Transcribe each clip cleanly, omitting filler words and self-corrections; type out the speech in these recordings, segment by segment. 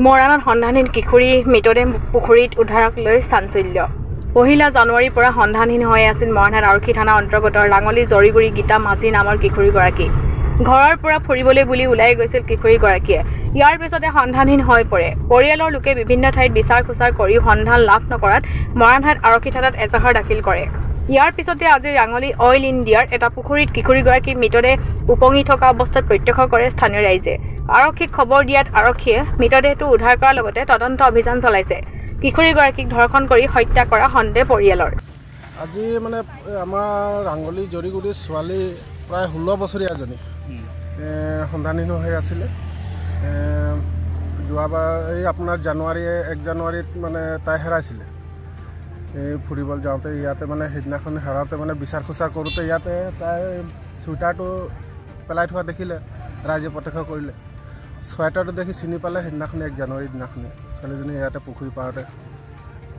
মৰাণত সন্ধানহীন কিশোৰী মৃতদেহ পুখুৰীত উদ্ধাৰক লৈ চাঞ্চল্য। 1 জানুৱাৰীৰ পৰা সন্ধানহীন হৈ আছিল মৰাণহাট আৰক্ষী থানা অন্তৰ্গত ৰাঙলী জৰিগুৰি গীতা মাঝি নামৰ কিশোৰীগৰাকী। ঘৰৰ পৰা ফুৰিবলৈ বুলি ওলাই গৈছিল কিশোৰীগৰাকীয়ে। ইয়াৰ পিছতে সন্ধানহীন হৈ পৰে। পৰিয়ালৰ লোকে বিভিন্ন ঠাইত বিচাৰ খোচাৰ কৰিও সন্ধান লাভ নকৰাত মৰাণহাট আৰক্ষী থানাত এজাহাৰ দাখিল কৰে। ইয়াৰ পিছতে আজি ৰাঙলী অইল ইণ্ডিয়াৰ এটা পুখুৰীত কিশোৰীগৰাকীৰ মৃতদেহ উপঙি থকা অৱস্থাত প্ৰত্যক্ষ কৰে স্থানীয় ৰাইজে। আৰক্ষীক খবৰ দিয়াত আৰক্ষীয়ে মৃতদেহটো উদ্ধাৰ কৰাৰ লগতে তদন্ত অভিযান চলাইছে। কিশোৰীগৰাকীক ধৰ্ষণ কৰি হত্যা কৰা সন্দেহ পৰিয়ালৰ। আজি মানে আমাৰ ৰাঙলী জৰিগুৰিৰ ছোৱালী প্ৰায় 16 বছৰীয়া এজনী সন্ধানহীন হৈ আছিলে। যোৱাবাৰ এই আপোনাৰ 1 জানুৱাৰীত মানে তাই হেৰাইছিলে। এই ফুৰিবলৈ যাওঁতে ইয়াতে মানে সেইদিনাখন হেৰাওঁতে মানে বিচাৰ খোচাৰ কৰোঁতে ইয়াতে তাই চুৱেটাৰটো পেলাই থোৱা দেখিলে, ৰাইজে প্ৰত্যক্ষ কৰিলে। চুৱেটাৰটো দেখি চিনি পালে সেইদিনাখন 1 জানুৱাৰীৰ দিনাখনি ছোৱালীজনী ইয়াতে পুখুৰী পাৰতে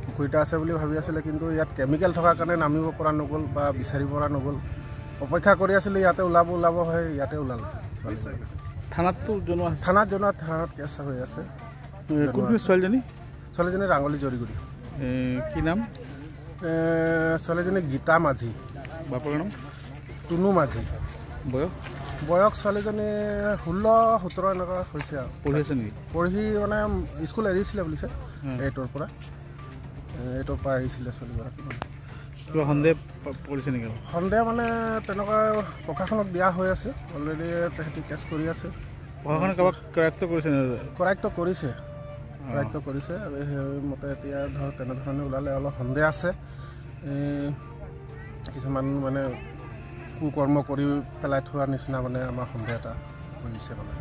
পুখুৰীতে আছে বুলি ভাবি আছিলে, কিন্তু ইয়াত কেমিকেল থকাৰ কাৰণে নামিব পৰা নগ'ল বা বিচাৰিব পৰা নগ'ল। অপেক্ষা কৰি আছিলে ইয়াতে ওলাব হয়, ইয়াতে ওলালে ছোৱালীজনী। থানাত কেছ হৈ আছে। ছোৱালীজনী ৰাঙলী জৰিগুৰি। কি নাম? ছোৱালীজনী গীতা মাঝি। বাপেকৰ নাম? টুনু মাঝি। বয়স ছোৱালীজনী 16-17 এনেকুৱা হৈছে আৰু। পঢ়ি আছে নেকি? পঢ়ি মানে স্কুল এৰিছিলে বুলিছে। 8ৰ পৰা আহিছিলে ছোৱালীগৰাকী। কিবা সন্দেহ পৰিছে নেকি? সন্দেহ মানে তেনেকুৱা প্ৰশাসনক দিয়া হৈ আছে। অলৰেডি তেহেঁতি কেছ কৰি আছে। প্ৰশাসনে কাৰোবাক কৰায়ত্ব কৰিছে? কৰায়ত্ব কৰিছে আৰু সেইমতে এতিয়া ধৰক তেনেধৰণে ওলালে অলপ সন্দেহ আছে। কিছুমান মানে কুকৰ্ম কৰি পেলাই থোৱাৰ নিচিনা মানে আমাৰ সন্দেহ এটা বুজিছে মানে।